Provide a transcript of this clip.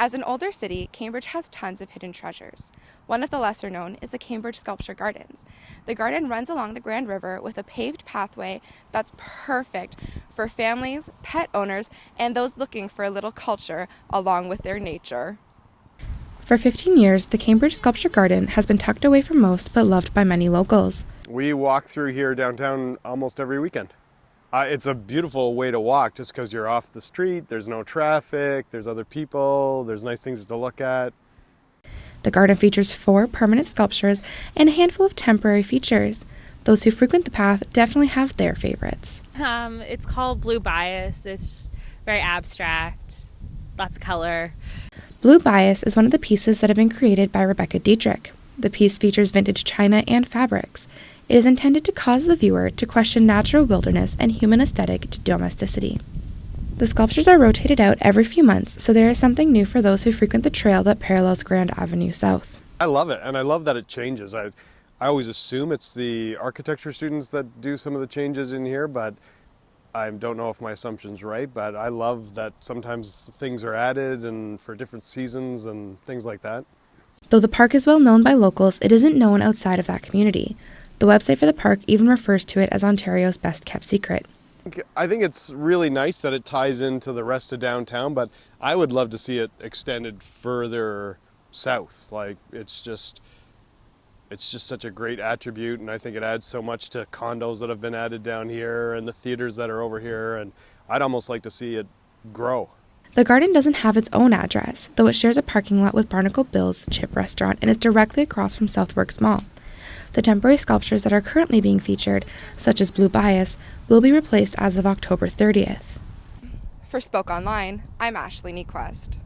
As an older city, Cambridge has tons of hidden treasures. One of the lesser known is the Cambridge Sculpture Gardens. The garden runs along the Grand River with a paved pathway that's perfect for families, pet owners, and those looking for a little culture along with their nature. For 15 years, the Cambridge Sculpture Garden has been tucked away from most but loved by many locals. We walk through here downtown almost every weekend. It's a beautiful way to walk just because you're off the street, there's no traffic, there's other people, there's nice things to look at. The garden features 4 permanent sculptures and a handful of temporary features. Those who frequent the path definitely have their favorites. It's called Blue Bias. It's just very abstract, lots of color. Blue Bias is one of the pieces that have been created by Rebecca Dietrich. The piece features vintage china and fabrics. It is intended to cause the viewer to question natural wilderness and human aesthetic to domesticity. The sculptures are rotated out every few months, so there is something new for those who frequent the trail that parallels Grand Avenue South. I love it, and I love that it changes. I always assume it's the architecture students that do some of the changes in here, but I don't know if my assumption's right, but I love that sometimes things are added and for different seasons and things like that. Though the park is well known by locals, it isn't known outside of that community. The website for the park even refers to it as Ontario's best-kept secret. I think it's really nice that it ties into the rest of downtown, but I would love to see it extended further south. Like, it's just such a great attribute, and I think it adds so much to condos that have been added down here and the theaters that are over here, and I'd almost like to see it grow. The garden doesn't have its own address, though it shares a parking lot with Barnacle Bill's Chip Restaurant and is directly across from Southworks Mall. The temporary sculptures that are currently being featured, such as Blue Bias, will be replaced as of October 30th. For Spoke Online, I'm Ashley Nequest.